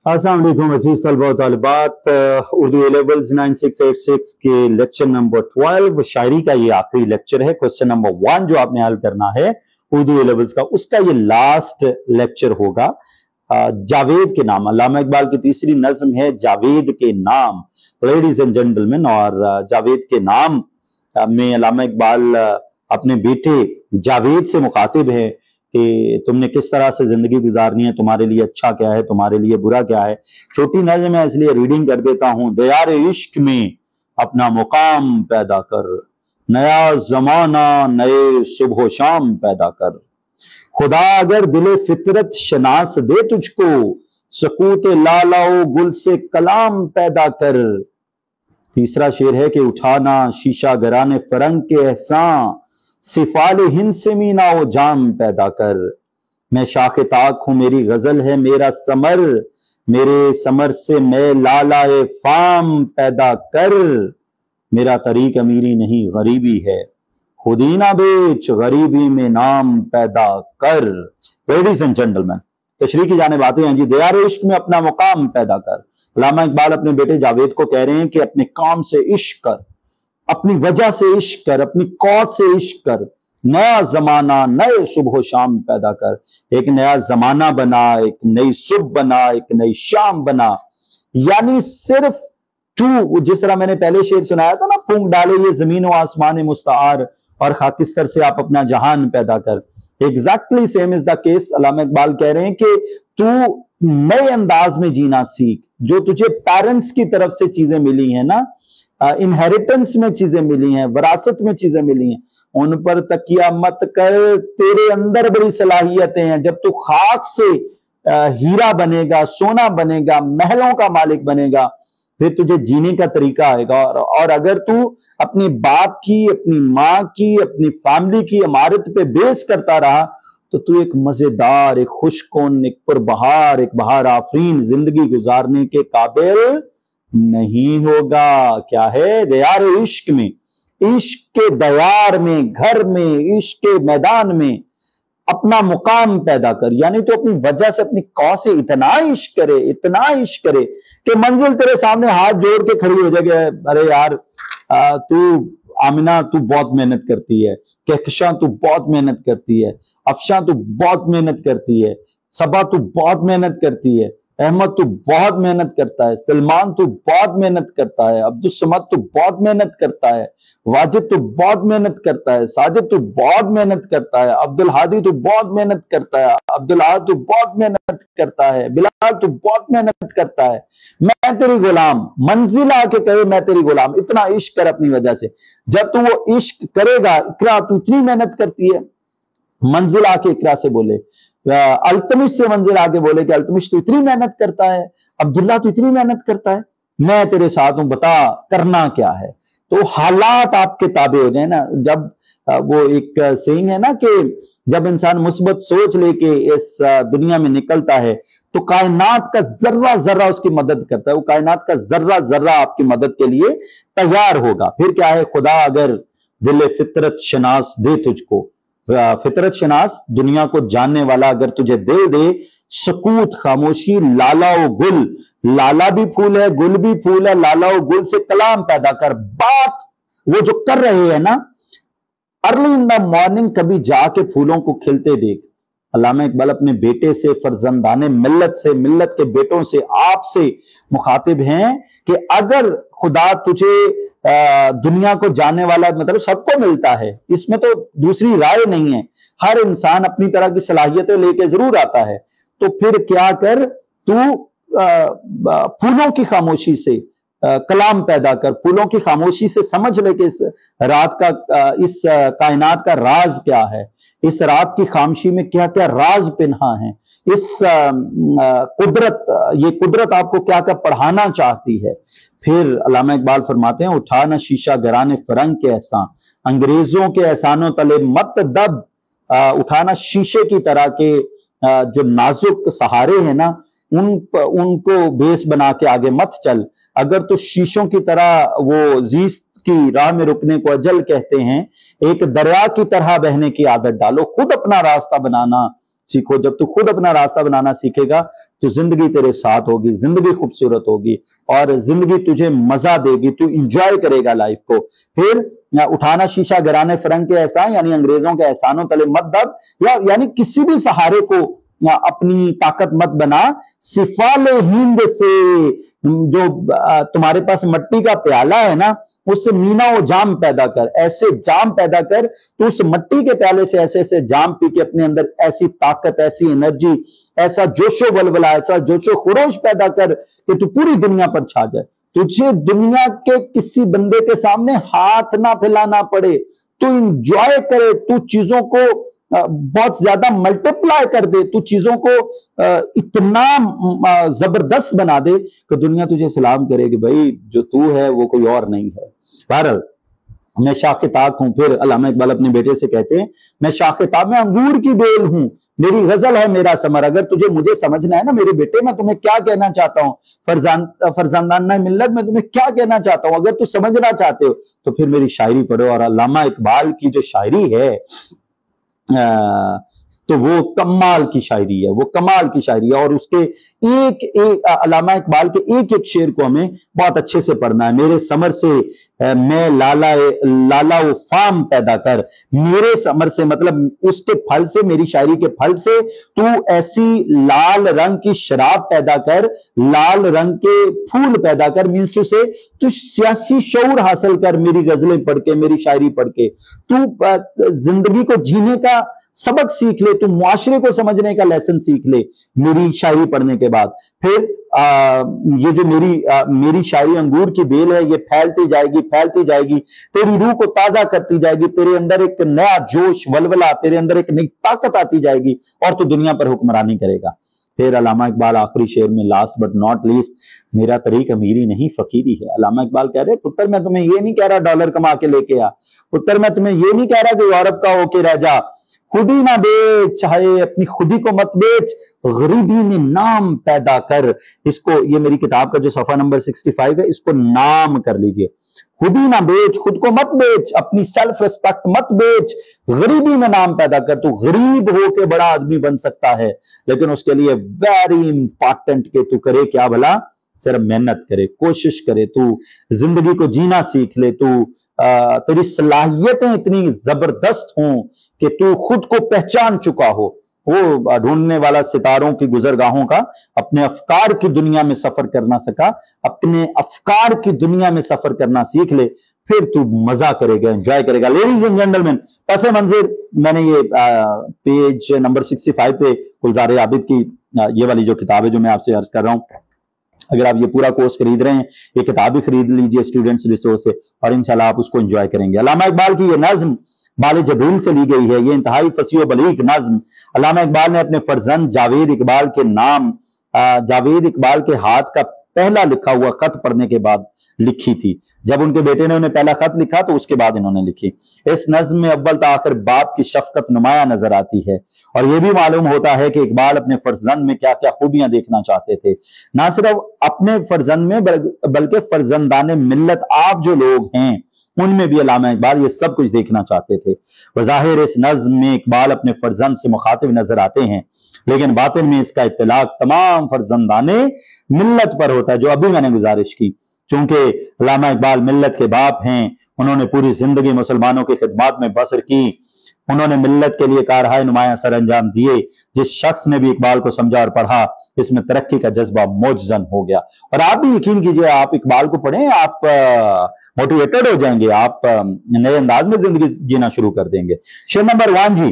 अस्सलाम वालेकुम अज़ीज़ तलबा व तालिबात। उर्दू ए लेवल्स 9686 के लेक्चर नंबर 12 शायरी का ये आखिरी लेक्चर है। क्वेश्चन नंबर 1 जो आपने हल करना है उर्दू ए लेवल्स का, उसका ये लास्ट लेक्चर होगा। जावेद के नाम, अल्लामा इकबाल की तीसरी नज्म है जावेद के नाम, लेडीज एंड जेंटलमैन। और जावेद के नाम में अल्लामा इकबाल अपने बेटे जावेद से मुखातिब है कि तुमने किस तरह से जिंदगी गुजारनी है, तुम्हारे लिए अच्छा क्या है, तुम्हारे लिए बुरा क्या है। छोटी नज़्म है इसलिए रीडिंग कर देता हूं। दयार इश्क में अपना मुकाम पैदा कर, नया जमाना नए सुबह शाम पैदा कर। खुदा अगर दिले फितरत शनास दे तुझको, सकूत लालाओ गुल से कलाम पैदा कर। तीसरा शेर है कि उठाना शीशा गराने फरंग के एहसान, सिफाल हिंद से मीना ओ जाम पैदा कर। मैं शाख ताक हूं मेरी गजल है मेरा समर, मेरे समर से मैं लालाए फाम पैदा कर। मेरा तरीक अमीरी नहीं गरीबी है, खुदी ना बेच गरीबी में नाम पैदा कर। लेडीज एंड जेंटलमैन, तशरीह की जाने बातें हैं जी। दयार इश्क में अपना मुकाम पैदा कर। अल्लामा इकबाल अपने बेटे जावेद को कह रहे हैं कि अपने काम से इश्क कर, अपनी वजह से इश्क कर, अपनी कौस से इश्क कर। नया जमाना नए सुबह शाम पैदा कर। एक नया जमाना बना, एक नई सुबह बना, एक नई शाम बना। यानी सिर्फ तू, जिस तरह मैंने पहले शेर सुनाया था ना, फूंक डाले ये जमीन व आसमान मुस्तार और खाकिस्तर से आप अपना जहान पैदा कर। Exactly same is the case. Allama Iqbal कह रहे हैं कि तू नए अंदाज में जीना सीख। जो तुझे पेरेंट्स की तरफ से चीजें मिली हैं ना, इनहेरिटेंस में चीजें मिली हैं, विरासत में चीजें मिली हैं, उन पर तकिया मत कर। तेरे अंदर बड़ी सलाहियतें हैं। जब तू खाक से हीरा बनेगा, सोना बनेगा, महलों का मालिक बनेगा, फिर तुझे जीने का तरीका आएगा। और अगर तू अपनी बाप की, अपनी माँ की, अपनी फैमिली की इमारत पे बेस करता रहा तो तू एक मजेदार, एक खुशकौन, एक पुरबहार, एक बहार आफरीन जिंदगी गुजारने के काबिल नहीं होगा। क्या है? दयार इश्क में, इश्क के दयार में, घर में, इश्क के मैदान में अपना मुकाम पैदा कर। यानी तो अपनी वजह से, अपनी कौ से इतना इश्क करे, इतना इश्क करे कि मंजिल तेरे सामने हाथ जोड़ के खड़ी हो जाए। अरे यार तू आमिना, तू बहुत मेहनत करती है। कहकशां, तू बहुत मेहनत करती है। अफशां, तू बहुत मेहनत करती है। सबा, तू बहुत मेहनत करती है। अहमद, तू बहुत मेहनत करता है। सलमान, तू बहुत मेहनत करता है। अब्दुल समद, तू बहुत मेहनत करता है। वाजिद, तू बहुत मेहनत करता है। साजिद, तू बहुत मेहनत करता है। अब्दुल हादी, तू बहुत मेहनत करता है। अब्दुल आद, तू बहुत मेहनत करता है। बिलाल, तू बहुत मेहनत करता है। मैं तेरी गुलाम, मंजिल आके कहे मैं तेरी गुलाम। इतना इश्क कर अपनी वजह से। जब तू वो इश्क करेगा, इकरा तू इतनी मेहनत करती है, मंजिल आके इकरा से बोले, अल्तमिश से मंजिल आके बोले कि अल्तमिश तू इतनी मेहनत करता है, अब्दुल्ला तू इतनी मेहनत करता है, मैं तेरे साथ हूं, बता करना क्या है। तो हालात आपके ताबे हो जाए ना। जब वो एक सेइंग है ना कि जब इंसान मुस्बत सोच लेके इस दुनिया में निकलता है तो कायनात का जर्रा जर्रा उसकी मदद करता है। वो कायनात का जर्रा जर्रा आपकी मदद के लिए तैयार होगा। फिर क्या है? खुदा अगर दिल फितरत शनास दे तुझको, फितरत शनास, दुनिया को जानने वाला अगर तुझे दिल दे, सकूत खामोशी, लाला ओ गुल, लाला भी फूल है, गुल भी फूल है, लाला ओ गुल से कलाम पैदा कर। बात वो जो कर रहे हैं ना, अर्ली इन द मॉर्निंग कभी जाके फूलों को खिलते देख। अल्लामा इकबाल अपने बेटे से, फरजंदाने मिल्लत से, मिल्लत के बेटों से, आपसे मुखातिब हैं कि अगर खुदा तुझे दुनिया को जानने वाला, मतलब सबको मिलता है, इसमें तो दूसरी राय नहीं है। हर इंसान अपनी तरह की सलाहियतें लेके जरूर आता है। तो फिर क्या कर, तू फूलों की खामोशी से कलाम पैदा कर। फूलों की खामोशी से समझ ले कि इस रात का, इस कायनात का राज क्या है, इस रात की खामोशी में क्या क्या राज पिन्हा है, इस कुदरत, ये कुदरत आपको क्या क्या पढ़ाना चाहती है। फिर अल्लामा इकबाल फरमाते हैं, उठाना शीशा गराने फरंग के एहसान, अंग्रेजों के एहसानों तले मत दब। उठाना शीशे की तरह के जो नाजुक सहारे हैं ना, उनको बेस बना के आगे मत चल। अगर तो शीशों की तरह, वो जीस्त की राह में रुकने को अजल कहते हैं, एक दरिया की तरह बहने की आदत डालो। खुद अपना रास्ता बनाना सीखो। जब तू खुद अपना रास्ता बनाना सीखेगा तो जिंदगी तेरे साथ होगी, जिंदगी खूबसूरत होगी और जिंदगी तुझे मजा देगी, तू इंजॉय करेगा लाइफ को। फिर उठाना शीशा गिराने फिरंग के एहसान, यानी अंग्रेजों के एहसानों तले मत दब, या यानी किसी भी सहारे को अपनी ताकत मत बना। सिफाले हिंद से, जो तुम्हारे पास मट्टी का प्याला है ना, उससे मीना वो जाम पैदा कर, ऐसे जाम पैदा कर, तो उस मट्टी के प्याले से ऐसे ऐसे जाम पी के अपने अंदर ऐसी ताकत, ऐसी एनर्जी, ऐसा जोशो बलबला, ऐसा जोशो खरोश पैदा कर कि तू पूरी दुनिया पर छा जाए। तुझे दुनिया के किसी बंदे के सामने हाथ ना फैलाना पड़े, तू इंजॉय करे, तू चीजों को बहुत ज्यादा मल्टीप्लाई कर दे, तू चीजों को इतना जबरदस्त बना दे कि दुनिया तुझे सलाम करे कि भाई जो तू है वो कोई और नहीं है। बहरहाल मैं शाख ताक हूं। फिर अल्लामा इकबाल अपने बेटे से कहते हैं, मैं शाख ताक में अंगूर की बेल हूं, मेरी गजल है मेरा समर। अगर तुझे मुझे समझना है ना मेरे बेटे, मैं तुम्हें क्या कहना चाहता हूं, फरजानाना मिल्लत में तुम्हें क्या कहना चाहता हूं, अगर तू समझना चाहते हो तो फिर मेरी शायरी पढ़ो। और अल्लामा इकबाल की जो शायरी है तो वो कमाल की शायरी है, वो कमाल की शायरी है। और उसके एक एक अल्लामा इकबाल के एक एक शेर को हमें बहुत अच्छे से पढ़ना है। मेरे समर से मैं लाला वो फाम पैदा कर, मेरे समर से मतलब उसके फल से, मेरी शायरी के फल से तू ऐसी लाल रंग की शराब पैदा कर, लाल रंग के फूल पैदा कर। मीन्स टू से तू सियासी शऊर हासिल कर मेरी गजलें पढ़ के, मेरी शायरी पढ़ के। तू जिंदगी को जीने का सबक सीख ले, तू मुआशरे को समझने का लेसन सीख ले मेरी शायरी पढ़ने के बाद। फिर ये जो मेरी शायरी अंगूर की बेल है, ये फैलती जाएगी, फैलती जाएगी, तेरी रूह को ताजा करती जाएगी, तेरे अंदर एक नया जोश वलवला, तेरे अंदर एक नई ताकत आती जाएगी और तू दुनिया पर हुक्मरानी करेगा। फिर अल्लामा इकबाल आखिरी शेर में, लास्ट बट नॉट लीस्ट, मेरा तरीक अमीरी नहीं फकीरी है। अल्लामा इकबाल कह रहे, पुत्र मैं तुम्हें ये नहीं कह रहा डॉलर कमा के लेके आ, पुत्र मैं तुम्हें ये नहीं कह रहा कि यूरोप का होके रह जा, खुदी ना बेच, चाहे अपनी खुदी को मत बेच, गरीबी में नाम पैदा कर। इसको, ये मेरी किताब का जो सफा नंबर 65 है, इसको नाम कर लीजिए। खुदी ना बेच, खुद को मत बेच, अपनी सेल्फ रिस्पेक्ट मत बेच, गरीबी में नाम पैदा कर। तू गरीब हो के बड़ा आदमी बन सकता है, लेकिन उसके लिए वेरी इंपॉर्टेंट कि तू करे क्या भला, सिर्फ मेहनत करे, कोशिश करे, तू जिंदगी को जीना सीख ले, तू तेरी सलाहियतें इतनी जबरदस्त हों कि तू खुद को पहचान चुका हो। वो ढूंढने वाला सितारों की गुजरगाहों का अपने अफकार की दुनिया में सफर करना सका, अपने अफकार की दुनिया में सफर करना सीख ले, फिर तू मजा करेगा, एंजॉय करेगा। लेडीज एंड जेंटलमैन, पसे मंजिर मैंने ये पेज नंबर 65 पे गुलजार आबिद की ये वाली जो किताब है जो मैं आपसे अर्ज कर रहा हूं, अगर आप ये पूरा कोर्स खरीद रहे हैं, ये किताब भी खरीद लीजिए स्टूडेंट्स रिसोर्स से, और इंशाल्लाह आप उसको एंजॉय करेंगे। अल्लामा इकबाल की ये नज्म बाले जबरील से ली गई है, ये इंतहाई फसी बलीग नज्म अल्लामा इकबाल ने अपने फर्जंद जावेद इकबाल के नाम, जावेद इकबाल के हाथ का पहला लिखा हुआ खत पढ़ने के बाद लिखी थी। जब उनके बेटे ने उन्हें पहला खत लिखा तो उसके बाद इन्होंने लिखी। इस नज्म में अव्वल आखिर बाप की शफकत नुमाया नजर आती है, और यह भी मालूम होता है कि इकबाल अपने फर्जंद में क्या क्या खूबियां देखना चाहते थे। ना सिर्फ अपने फर्जंद में बल्कि फर्जंदाने मिल्लत आप जो लोग हैं उनमें भी अल्लामा इकबाल ये सब कुछ देखना चाहते थे। वज़ाहिर इस नज्म में इकबाल अपने फर्जंद से मुखातिब नजर आते हैं, लेकिन बातिन में इसका इत्तलाक तमाम फर्जंदाने मिल्लत पर होता है, जो अभी मैंने गुजारिश की। चूंकि अल्लामा इकबाल मिल्लत के बाप हैं, उन्होंने पूरी जिंदगी मुसलमानों की खिदमत में बसर की, उन्होंने मिल्लत के लिए कारहाय नुमाया सर अंजाम दिए। जिस शख्स ने भी इकबाल को समझा और पढ़ा, इसमें तरक्की का जज्बा मौजजन हो गया। और आप भी यकीन कीजिए, आप इकबाल को पढ़ें, आप मोटिवेटेड हो जाएंगे, आप नए अंदाज में जिंदगी जीना शुरू कर देंगे। शेर नंबर 1 जी,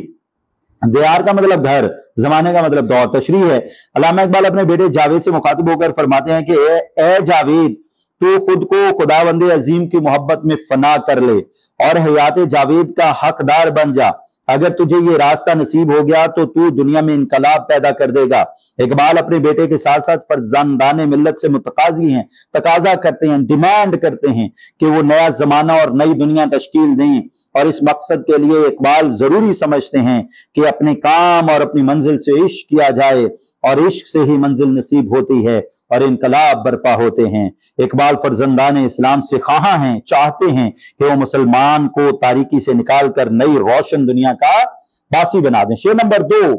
दियार का मतलब घर, जमाने का मतलब दौर। तशरीह है, अल्लामा इकबाल अपने बेटे जावेद से मुखातिब होकर फरमाते हैं कि ए जावेद, तू खुद को खुदावंदे अजीम की मोहब्बत में फना कर ले और हयात जावेद का हकदार बन जा। अगर तुझे ये रास्ता नसीब हो गया तो तू दुनिया में इनकलाब पैदा कर देगा। इकबाल अपने बेटे के साथ साथ फर्जंदाने मिल्लत से मुतकाजी हैं, तकाजा करते हैं, डिमांड करते हैं कि वो नया जमाना और नई दुनिया तश्कील दें, और इस मकसद के लिए इकबाल जरूरी समझते हैं कि अपने काम और अपनी मंजिल से इश्क किया जाए, और इश्क से ही मंजिल नसीब होती है और इनकलाब बर्पा होते हैं। इकबाल फर्जंदान इस्लाम से ख्वाह हैं, चाहते हैं कि वो मुसलमान को तारीकी से निकाल कर नई रोशन दुनिया का बासी बना दें। शेर नंबर 2,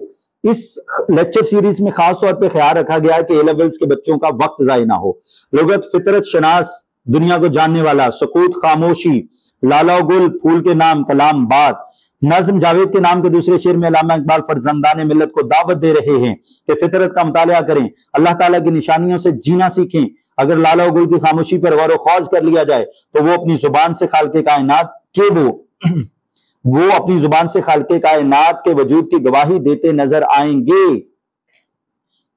اس لیکچر سیریز میں خاص طور پہ خیال رکھا گیا ہے کہ اے لیولز کے بچوں کا وقت ضائع نہ ہو. لغت، فطرت شناس، دنیا کو جاننے والا، سکوت، خاموشی، لالا و گل، پھول کے نام، کلام، بات. نظم جاوید کے نام کے دوسرے شعر میں علامہ اقبال فرزندان ملت کو دعوت دے رہے ہیں کہ فطرت کا مطالعہ کریں، اللہ تعالیٰ کی نشانیوں سے جینا سیکھیں. اگر لالا و گل کی خاموشی پر غور و خوض کر لیا جائے تو وہ اپنی زبان سے خالق کائنات کے وجود کی گواہی دیتے نظر آئیں گے.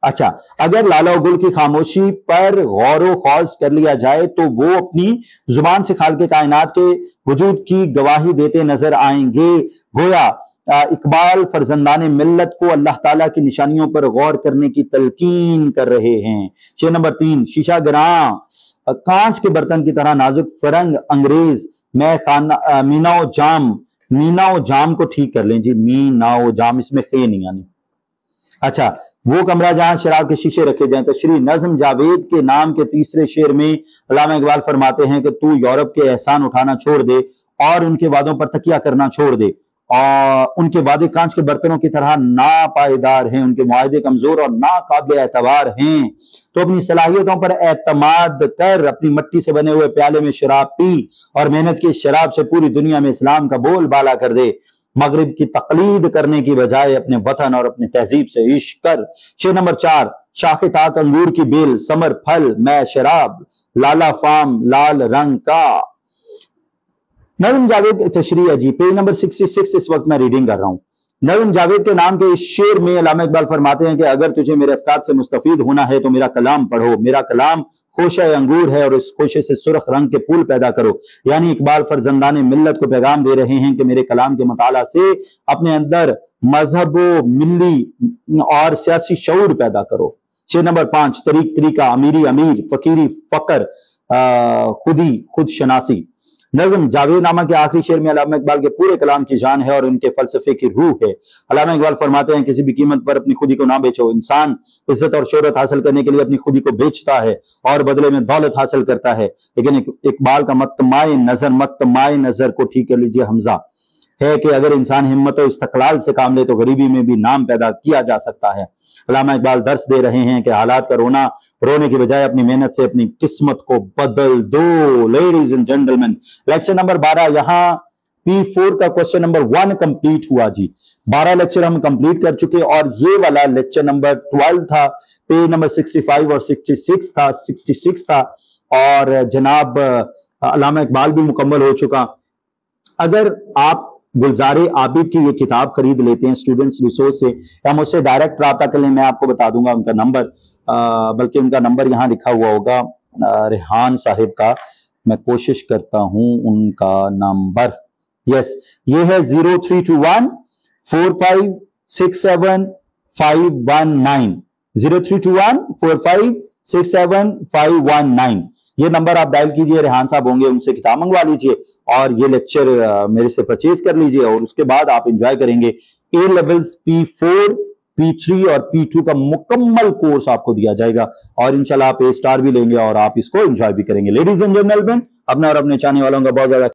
اچھا، اگر لالا و گل کی خاموشی پر غور و خوض کر لیا جائے تو وہ اپنی زبان سے خالق کائنات کے وجود کی گواہی دیتے نظر آئیں گے. گویا اقبال فرزندان ملت کو اللہ تعالیٰ کی نشانیوں پر غور کرنے کی تلقین کر رہے ہیں. شعر نمبر 3. شیشہ گراں، کانچ کے برتن کی طرح نازک، فرنگ، انگریز، میں خانہ، مینا و جام. مینا و جام کو ٹھیک کر لیں جی، مینا و جام، اس میں خے نہیں آنی. اچھا، وہ کمرہ جہاں شراب کے شیشے رکھے جائیں. تشریح. نظم جاوید کے نام کے تیسرے شعر میں علامہ اقبال فرماتے ہیں کہ تو یورپ کے احسان اٹھانا چھوڑ دے اور ان کے وعدوں پر تکیہ کرنا چھوڑ دے. اور ان کے وعدے کانچ کے برتنوں کی طرح ناپائیدار ہیں، ان کے معاہدے کمزور اور ناقابل اعتبار ہیں. تو اپنی صلاحیتوں پر اعتماد کر، اپنی مٹی سے بنے ہوئے پیالے میں شراب پی اور محنت کی شراب سے پوری دنیا میں اسلام کا بول بالا کر دے. مغرب کی تقلید کرنے کی بجائے اپنے وطن اور اپنے تہذیب سے عشق کر. شعر نمبر 4. شاخ طاق انگور کی بیل، ثمر پھل، میں شراب، لالا فام، لال رنگ کا. نظم جاوید تشریح جی، پیج نمبر 66 اس وقت میں ریڈنگ کر رہا ہوں. نظم جاوید کے نام کے اس شعر میں علامہ اقبال فرماتے ہیں کہ اگر تجھے میرے افکار سے مستفید ہونا ہے تو میرا کلام پڑھو. میرا کلام خوشہ انگور ہے اور اس خوشے سے سرخ رنگ کے پھول پیدا کرو. یعنی اقبال فرزندان ملت کو پیغام دے رہے ہیں کہ میرے کلام کے مطالعہ سے اپنے اندر مذہب و ملی اور سیاسی شعور پیدا کرو. شعر نمبر 5. طریق طریقہ، امیری امیر، فقیری فقر، خودی خود شناسی. نظم جاوید نامہ کے آخری شعر میں علامہ اقبال کے پورے کلام کی جان ہے اور ان کے فلسفے کی روح ہے. علامہ اقبال فرماتے ہیں کسی بھی قیمت پر اپنی خودی کو نہ بیچو. انسان عزت اور شہرت حاصل کرنے کے لیے اپنی خودی کو بیچتا ہے اور بدلے میں دولت حاصل کرتا ہے. لیکن اقبال کا متمائے نظر کو ٹھیک کر لیجئے حمزہ ہے کہ اگر انسان ہمت و استقلال سے کام لے تو غریبی میں بھی نام پیدا کیا جا سکتا ہے. علامہ اقبال درس دے رہے ہیں کہ حالات کا رونے کی بجائے اپنی محنت سے اپنی قسمت کو بدل دو. Ladies and gentleman, lecture number 12 یہاں P4 کا کوسچن نمبر 1 کمپلیٹ ہوا جی. 12 لیکچر ہم کمپلیٹ کر چکے اور یہ والا لیکچر نمبر 12 تھا. پیج نمبر 65 اور 66 تھا اور جناب علامہ اقبال بھی مکمل ہو چکا. اگر آپ گلزار عابد کی یہ کتاب خرید لیتے ہیں اسٹوڈنٹس ریسورس سے، یا مجھ سے ڈائریکٹ رابطہ کر لیں، میں آپ کو بتا دوں گا ان کا نمبر، بلکہ ان کا نمبر یہاں لکھا ہوا ہوگا ریحان صاحب کا. میں کوشش کرتا ہوں ان کا نمبر. یس، یہ ہے 0321 4567 519. 0321 4567 519. یہ نمبر آپ ڈائل کیجئے، ریحان صاحب ہوں گے، ان سے کتاب منگوا لیجئے اور یہ لیکچر میرے سے پرچیز کر لیجئے اور اس کے بعد آپ انجوائے کریں گے. اے لیولز P4 P3 اور P2 کا مکمل کورس آپ کو دیا جائے گا اور انشاءاللہ آپ A سٹار بھی لیں گے اور آپ اس کو انجوائے بھی کریں گے. لیڈیز اینڈ جنٹلمین، اپنا اور اپنے چاہنے والوں کا بہت زیادہ